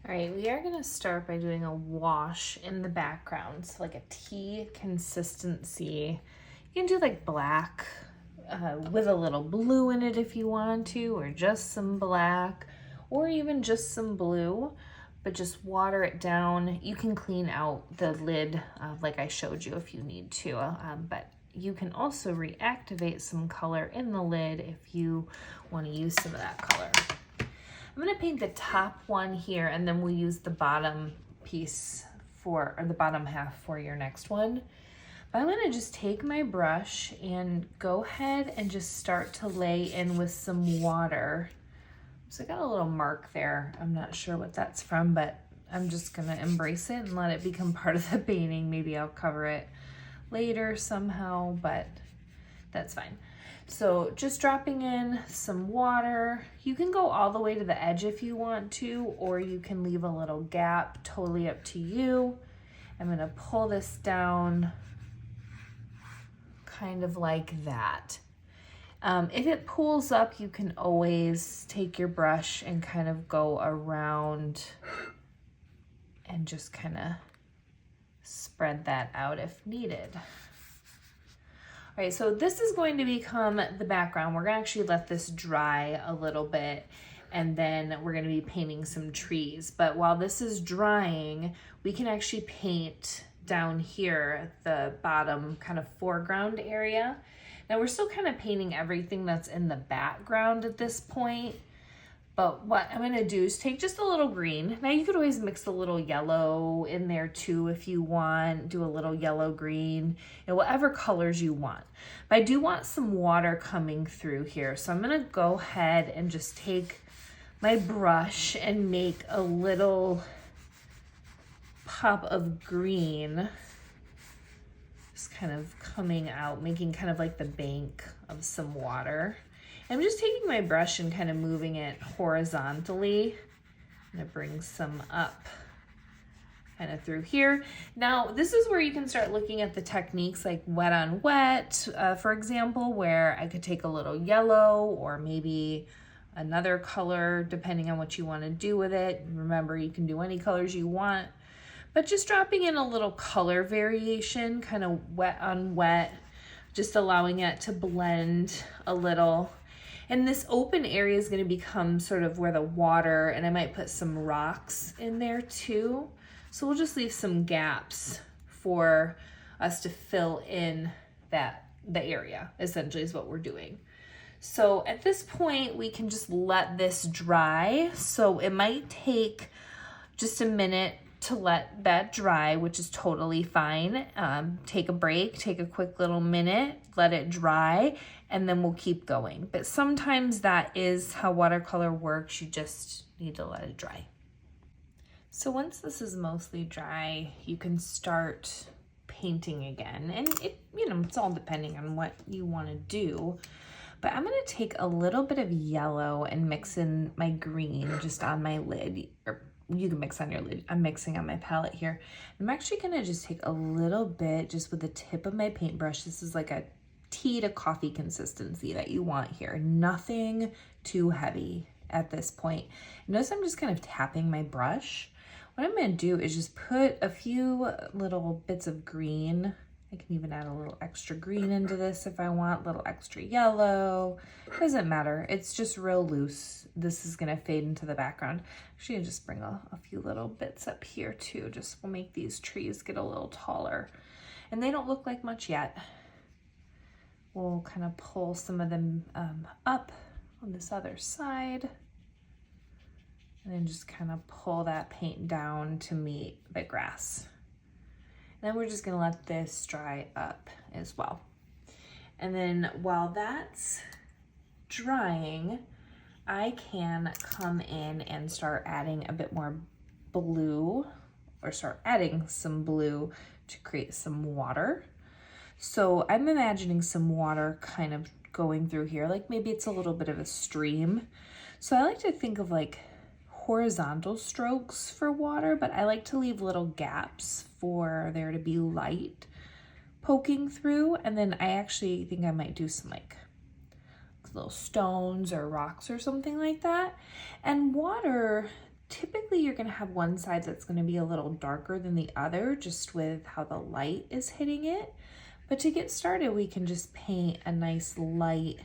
All right, we are gonna start by doing a wash in the background, so like a tea consistency. You can do like black with a little blue in it if you want to, or just some black, or even just some blue, but just water it down. You can clean out the lid like I showed you if you need to, but you can also reactivate some color in the lid if you want to use some of that color. I'm gonna paint the top one here, and then we'll use the bottom piece or the bottom half for your next one. But I'm gonna just take my brush and go ahead and just start to lay in with some water. So I got a little mark there. I'm not sure what that's from, but I'm just gonna embrace it and let it become part of the painting. Maybe I'll cover it later somehow, but that's fine. So just dropping in some water. You can go all the way to the edge if you want to, or you can leave a little gap, totally up to you. I'm gonna pull this down kind of like that. If it pulls up, you can always take your brush and kind of go around and just kind of spread that out if needed. All right, so this is going to become the background. We're gonna actually let this dry a little bit, and then we're gonna be painting some trees. But while this is drying, we can actually paint down here at the bottom kind of foreground area. Now we're still kind of painting everything that's in the background at this point. But what I'm gonna do is take just a little green. Now you could always mix a little yellow in there too if you want, do a little yellow green, and whatever colors you want. But I do want some water coming through here. So I'm gonna go ahead and just take my brush and make a little pop of green. Just kind of coming out, making kind of like the bank of some water. I'm just taking my brush and kind of moving it horizontally. I'm gonna bring some up kind of through here. Now, this is where you can start looking at the techniques like wet on wet, for example, where I could take a little yellow or maybe another color, depending on what you wanna do with it. Remember, you can do any colors you want, but just dropping in a little color variation, kind of wet on wet, just allowing it to blend a little. And this open area is going to become sort of where the water, and I might put some rocks in there too. So we'll just leave some gaps for us to fill in the area, essentially is what we're doing. So at this point, we can just let this dry. So it might take just a minute to let that dry, which is totally fine. Take a break, take a quick little minute, let it dry, and then we'll keep going. But sometimes that is how watercolor works. You just need to let it dry. So once this is mostly dry, you can start painting again. And it's all depending on what you want to do. But I'm gonna take a little bit of yellow and mix in my green just on my lid, or you can mix on your lid. I'm mixing on my palette here. I'm actually gonna just take a little bit just with the tip of my paintbrush. This is like a tea to coffee consistency that you want here. Nothing too heavy at this point. Notice I'm just kind of tapping my brush. What I'm gonna do is just put a few little bits of green. I can even add a little extra green into this if I want, a little extra yellow. Doesn't matter, it's just real loose. This is gonna fade into the background. Actually, I'll just bring a few little bits up here too, just will make these trees get a little taller. And they don't look like much yet. We'll kind of pull some of them up on this other side. And then just kind of pull that paint down to meet the grass. Then we're just gonna let this dry up as well. And then while that's drying, I can come in and start adding a bit more blue, or start adding some blue to create some water. So I'm imagining some water kind of going through here, like maybe it's a little bit of a stream. So I like to think of like horizontal strokes for water, but I like to leave little gaps for there to be light poking through. And then I actually think I might do some like little stones or rocks or something like that. And water Typically you're gonna have one side that's gonna be a little darker than the other, just with how the light is hitting it. But to get started, we can just paint a nice light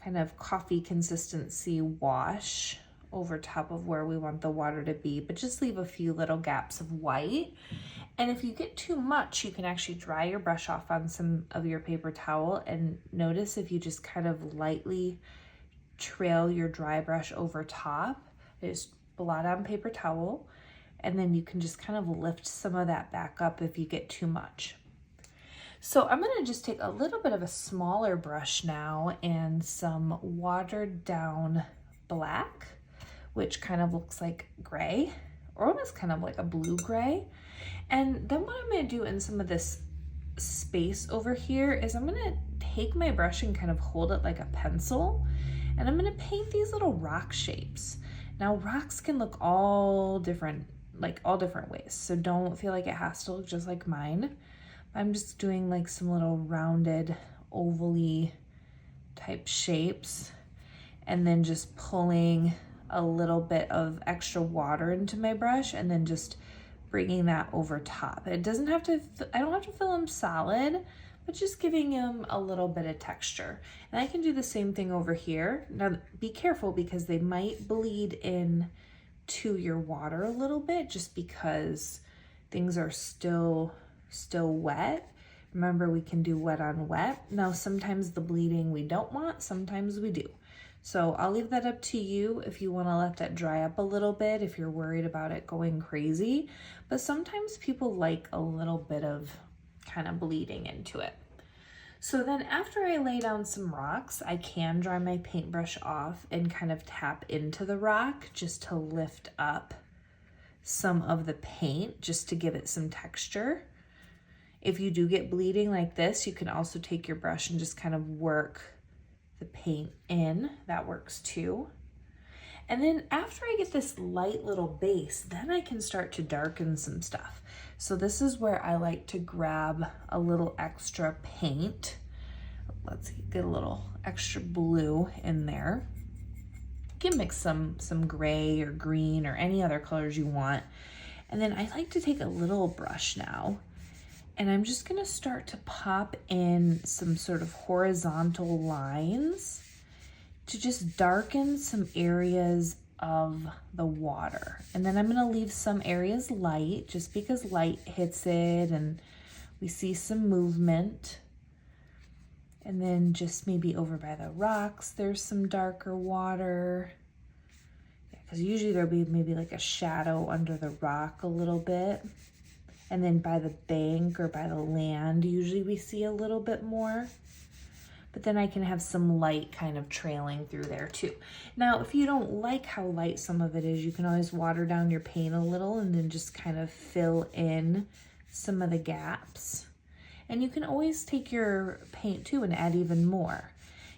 kind of coffee consistency wash over top of where we want the water to be, but just leave a few little gaps of white. And if you get too much, you can actually dry your brush off on some of your paper towel, and notice if you just kind of lightly trail your dry brush over top, just blot on paper towel, and then you can just kind of lift some of that back up if you get too much. So I'm gonna just take a little bit of a smaller brush now and some watered down black, which kind of looks like gray, or almost kind of like a blue gray. And then what I'm gonna do in some of this space over here is I'm gonna take my brush and kind of hold it like a pencil, and I'm gonna paint these little rock shapes. Now rocks can look all different ways, so don't feel like it has to look just like mine. I'm just doing like some little rounded oval-y type shapes, and then just pulling a little bit of extra water into my brush and then just bringing that over top. It doesn't have to, I don't have to fill them solid, but just giving them a little bit of texture. And I can do the same thing over here. Now be careful because they might bleed in to your water a little bit just because things are still wet. Remember, we can do wet on wet. Now sometimes the bleeding we don't want, sometimes we do. So I'll leave that up to you if you want to let that dry up a little bit, if you're worried about it going crazy. But sometimes people like a little bit of kind of bleeding into it. So then after I lay down some rocks, I can dry my paintbrush off and kind of tap into the rock just to lift up some of the paint, just to give it some texture. If you do get bleeding like this, you can also take your brush and just kind of work the paint in. That works too. And then after I get this light little base, then I can start to darken some stuff. So this is where I like to grab a little extra paint. Let's see, get a little extra blue in there. You can mix some gray or green or any other colors you want. And then I like to take a little brush now, and I'm just gonna start to pop in some sort of horizontal lines to just darken some areas of the water. And then I'm gonna leave some areas light just because light hits it and we see some movement. And then just maybe over by the rocks, there's some darker water. Yeah, because usually there'll be maybe like a shadow under the rock a little bit. And then by the bank or by the land, usually we see a little bit more. But then I can have some light kind of trailing through there too. Now, if you don't like how light some of it is, you can always water down your paint a little and then just kind of fill in some of the gaps. And you can always take your paint too and add even more.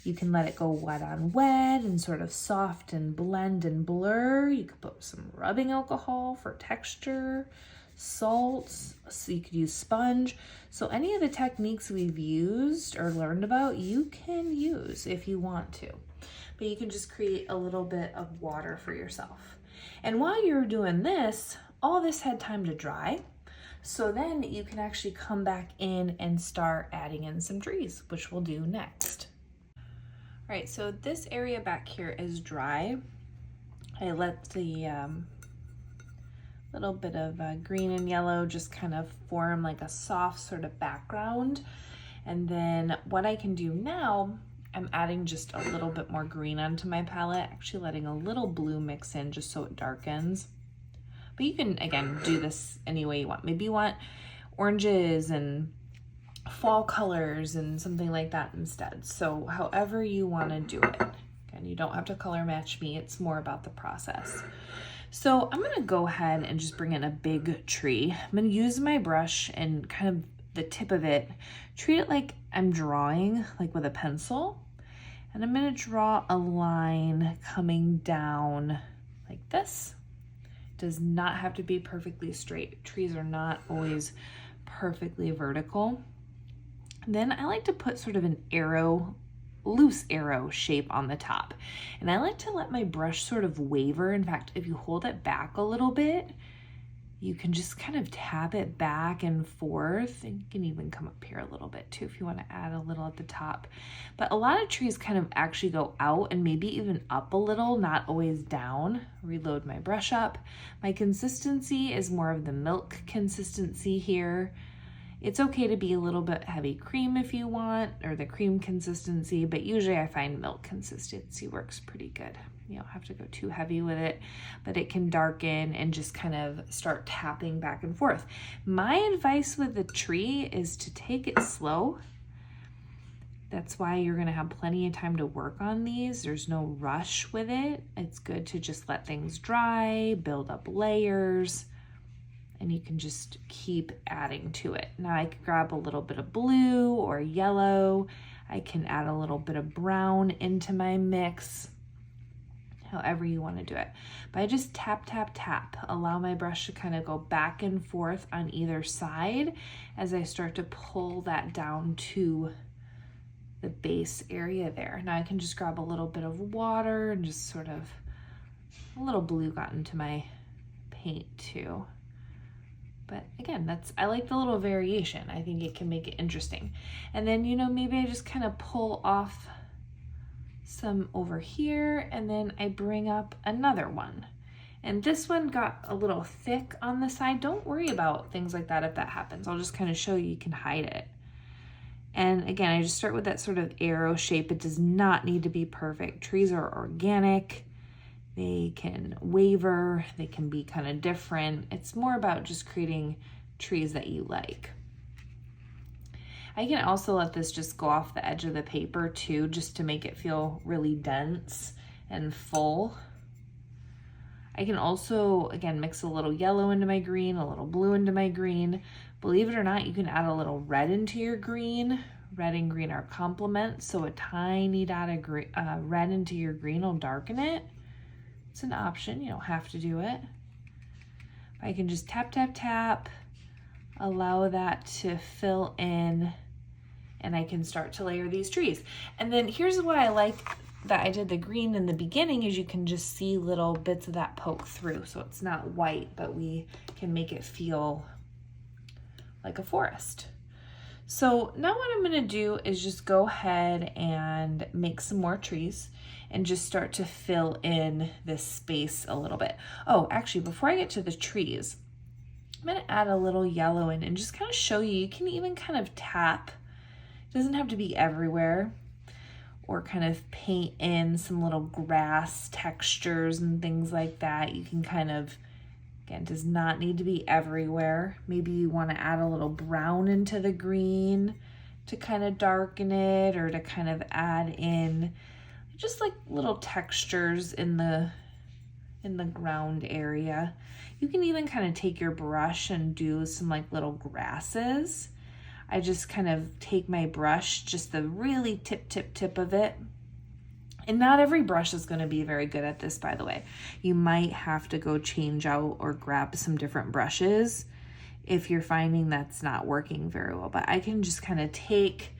You can let it go wet on wet and sort of soft and blend and blur. You could put some rubbing alcohol for texture, salts, so you could use sponge. So any of the techniques we've used or learned about, you can use if you want to. But you can just create a little bit of water for yourself. And while you're doing this, all this had time to dry. So then you can actually come back in and start adding in some trees, which we'll do next. All right, so this area back here is dry. I let the little bit of green and yellow just kind of form like a soft sort of background. And then what I can do now, I'm adding just a little bit more green onto my palette, actually letting a little blue mix in just so it darkens. But you can, again, do this any way you want. Maybe you want oranges and fall colors and something like that instead. So however you want to do it. Again, you don't have to color match me. It's more about the process. So I'm going to go ahead and just bring in a big tree. I'm going to use my brush and kind of the tip of it, treat it like I'm drawing, like with a pencil. And I'm going to draw a line coming down like this. Does not have to be perfectly straight. Trees are not always perfectly vertical. And then I like to put sort of an arrow loose arrow shape on the top. And I like to let my brush sort of waver. In fact, if you hold it back a little bit, you can just kind of tap it back and forth. And you can even come up here a little bit too if you want to add a little at the top. But a lot of trees kind of actually go out and maybe even up a little, not always down. Reload my brush up. My consistency is more of the milk consistency here. It's okay to be a little bit heavy cream if you want, or the cream consistency, but usually I find milk consistency works pretty good. You don't have to go too heavy with it, but it can darken and just kind of start tapping back and forth. My advice with the tree is to take it slow. That's why you're gonna have plenty of time to work on these. There's no rush with it. It's good to just let things dry, build up layers, and you can just keep adding to it. Now I could grab a little bit of blue or yellow. I can add a little bit of brown into my mix, however you want to do it. But I just tap, tap, tap. Allow my brush to kind of go back and forth on either side as I start to pull that down to the base area there. Now I can just grab a little bit of water and just sort of, a little blue got into my paint too. But again, I like the little variation. I think it can make it interesting. And then, you know, maybe I just kind of pull off some over here and then I bring up another one. And this one got a little thick on the side. Don't worry about things like that if that happens. I'll just kind of show you can hide it. And again, I just start with that sort of arrow shape. It does not need to be perfect. Trees are organic. They can waver, they can be kind of different. It's more about just creating trees that you like. I can also let this just go off the edge of the paper too, just to make it feel really dense and full. I can also, again, mix a little yellow into my green, a little blue into my green. Believe it or not, you can add a little red into your green. Red and green are complements, so a tiny dot of red into your green will darken it. It's an option, you don't have to do it. I can just tap, tap, tap, allow that to fill in, and I can start to layer these trees. And then here's what I like that I did the green in the beginning is you can just see little bits of that poke through. So it's not white, but we can make it feel like a forest. So now what I'm gonna do is just go ahead and make some more trees and just start to fill in this space a little bit. Oh, actually, before I get to the trees, I'm gonna add a little yellow in and just kind of show you, you can even kind of tap. It doesn't have to be everywhere, or kind of paint in some little grass textures and things like that. You can kind of, again, does not need to be everywhere. Maybe you want to add a little brown into the green to kind of darken it, or to kind of add in just like little textures in the ground area. You can even kind of take your brush and do some like little grasses. I just kind of take my brush, just the really tip of it. And not every brush is going to be very good at this, by the way. You might have to go change out or grab some different brushes if you're finding that's not working very well. But I can just kind of take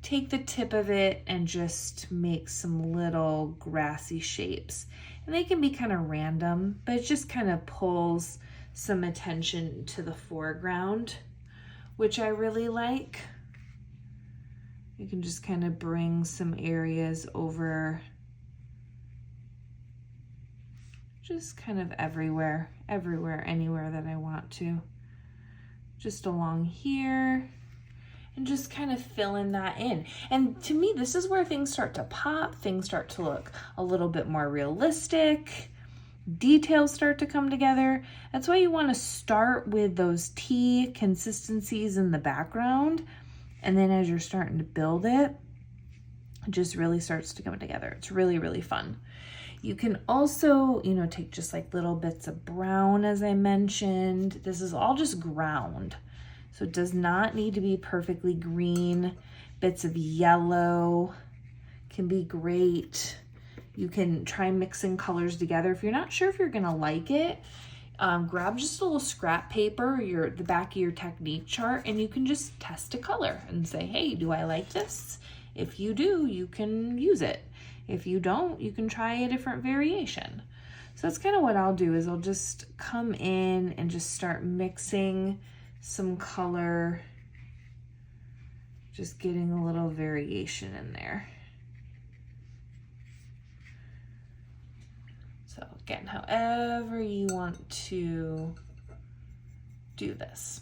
the tip of it and just make some little grassy shapes. And they can be kind of random, but it just kind of pulls some attention to the foreground, which I really like. You can just kind of bring some areas over, just kind of everywhere, anywhere that I want to. Just along here, and just kind of filling that in. And to me, this is where things start to pop, things start to look a little bit more realistic, details start to come together. That's why you want to start with those T consistencies in the background, and then as you're starting to build it, it just really starts to come together. It's really, really fun. You can also, you know, take just like little bits of brown, as I mentioned. This is all just ground, so it does not need to be perfectly green. Bits of yellow can be great. You can try mixing colors together. If you're not sure if you're gonna like it, grab just a little scrap paper, the back of your technique chart, and you can just test a color and say, hey, do I like this? If you do, you can use it. If you don't, you can try a different variation. So that's kind of what I'll do, is I'll just come in and just start mixing some color, just getting a little variation in there. So again, however you want to do this.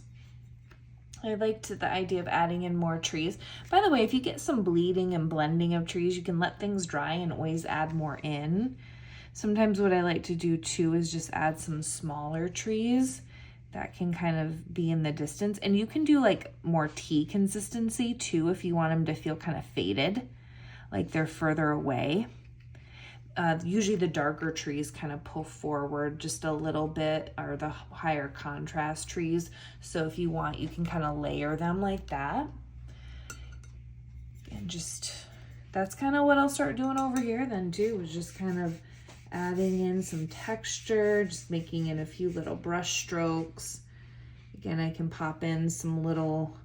I liked the idea of adding in more trees. By the way, if you get some bleeding and blending of trees, you can let things dry and always add more in. Sometimes what I like to do too is just add some smaller trees that can kind of be in the distance. And you can do like more tea consistency too if you want them to feel kind of faded, like they're further away. Usually the darker trees kind of pull forward just a little bit, or the higher contrast trees. So if you want, you can kind of layer them like that. And just, that's kind of what I'll start doing over here then too, is just kind of adding in some texture, just making in a few little brush strokes. Again, I can pop in some little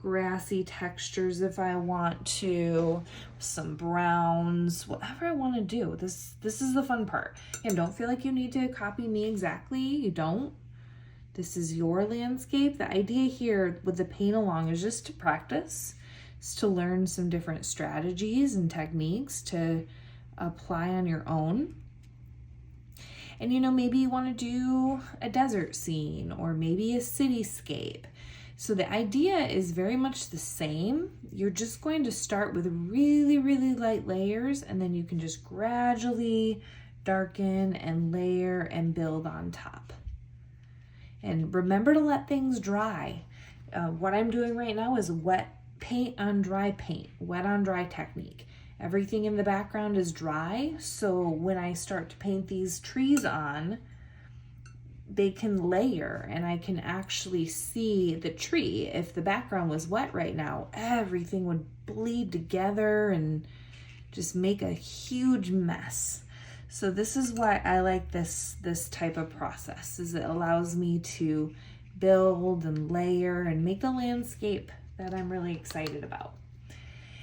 grassy textures if I want to, some browns, whatever I want to do. This is the fun part. And don't feel like you need to copy me exactly. You don't. This is your landscape. The idea here with the paint along is just to practice, is to learn some different strategies and techniques to apply on your own. And you know, maybe you want to do a desert scene or maybe a cityscape. So the idea is very much the same. You're just going to start with really, really light layers, and then you can just gradually darken and layer and build on top. And remember to let things dry. What I'm doing right now is wet paint on dry paint, wet on dry technique. Everything in the background is dry, so when I start to paint these trees on, they can layer and I can actually see the tree. If the background was wet right now, everything would bleed together and just make a huge mess. So this is why I like this type of process, is it allows me to build and layer and make the landscape that I'm really excited about.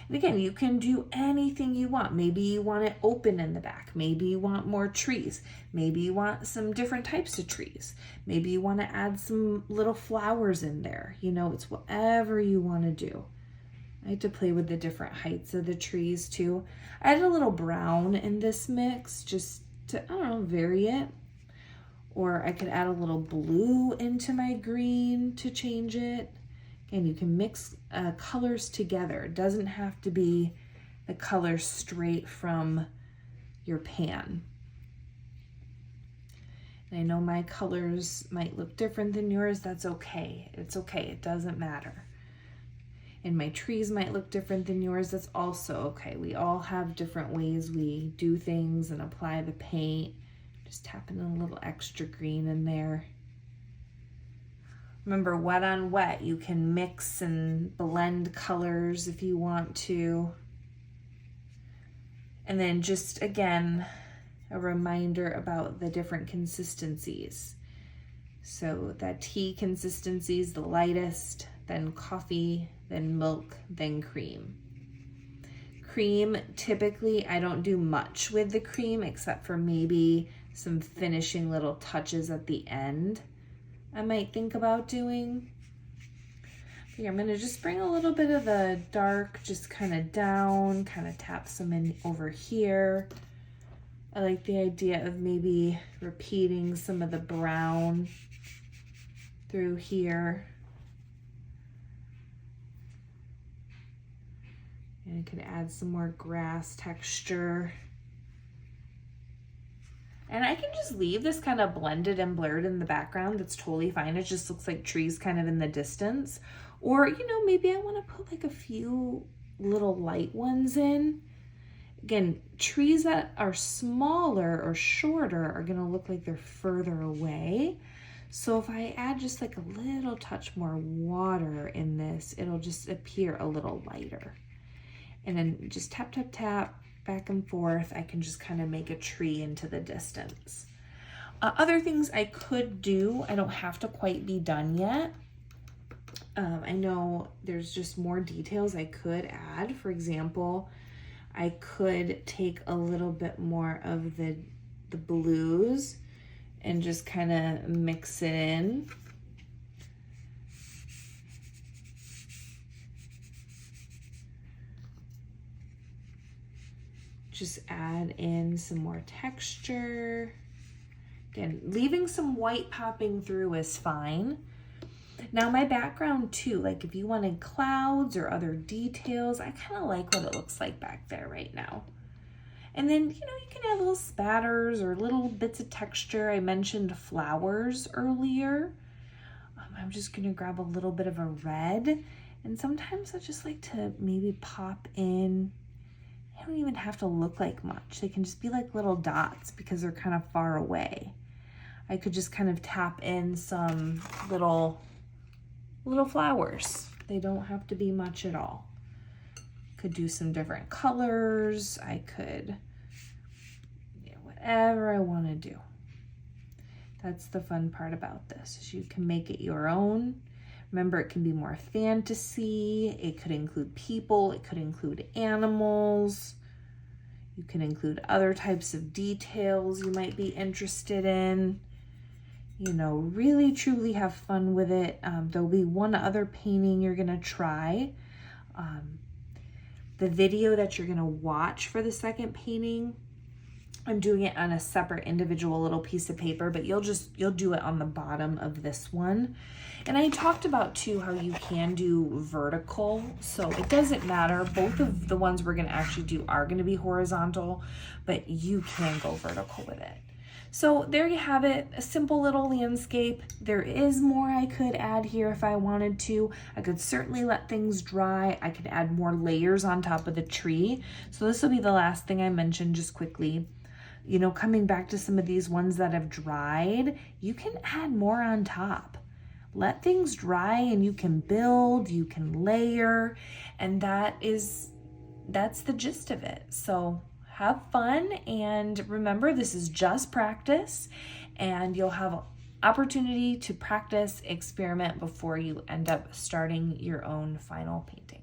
And again, you can do anything you want. Maybe you want it open in the back. Maybe you want more trees. Maybe you want some different types of trees. Maybe you want to add some little flowers in there. You know, it's whatever you want to do. I like to play with the different heights of the trees too. I added a little brown in this mix just to, I don't know, vary it. Or I could add a little blue into my green to change it. And you can mix colors together. It doesn't have to be the color straight from your pan. And I know my colors might look different than yours. That's okay. It's okay. It doesn't matter. And my trees might look different than yours. That's also okay. We all have different ways we do things and apply the paint. Just tapping in a little extra green in there. Remember, wet on wet, you can mix and blend colors if you want to. And then just, again, a reminder about the different consistencies. So that tea consistency is the lightest, then coffee, then milk, then cream. Cream, typically, I don't do much with the cream except for maybe some finishing little touches at the end. I might think about doing. But here, I'm going to just bring a little bit of the dark just kind of down, kind of tap some in over here. I like the idea of maybe repeating some of the brown through here. And I could add some more grass texture. And I can just leave this kind of blended and blurred in the background. That's totally fine. It just looks like trees kind of in the distance. Or, you know, maybe I want to put like a few little light ones in. Again, trees that are smaller or shorter are going to look like they're further away. So if I add just like a little touch more water in this, it'll just appear a little lighter. And then just tap, tap, tap. Back and forth, I can just kind of make a tree into the distance. Other things I could do, I don't have to quite be done yet, I know there's just more details I could add. For example, I could take a little bit more of the blues and just kind of mix it in. Just add in some more texture. Again, leaving some white popping through is fine. Now my background too, like if you wanted clouds or other details, I kind of like what it looks like back there right now. And then, you know, you can add little spatters or little bits of texture. I mentioned flowers earlier. I'm just gonna grab a little bit of a red, and sometimes I just like to maybe pop in. They don't even have to look like much. They can just be like little dots because they're kind of far away. I could just kind of tap in some little flowers. They don't have to be much at all. Could do some different colors. I could, whatever I want to do. That's the fun part about this, is you can make it your own. Remember, it can be more fantasy. It could include people. It could include animals. You can include other types of details you might be interested in. You know, really truly have fun with it. There'll be one other painting you're gonna try. The video that you're gonna watch for the second painting, I'm doing it on a separate individual little piece of paper, but you'll do it on the bottom of this one. And I talked about too how you can do vertical, so it doesn't matter. Both of the ones we're gonna actually do are gonna be horizontal, but you can go vertical with it. So there you have it, a simple little landscape. There is more I could add here if I wanted to. I could certainly let things dry. I could add more layers on top of the tree. So this will be the last thing I mentioned just quickly. You know, coming back to some of these ones that have dried, you can add more on top. Let things dry and you can build, you can layer, and that's the gist of it. So have fun, and remember, this is just practice, and you'll have opportunity to practice, experiment before you end up starting your own final painting.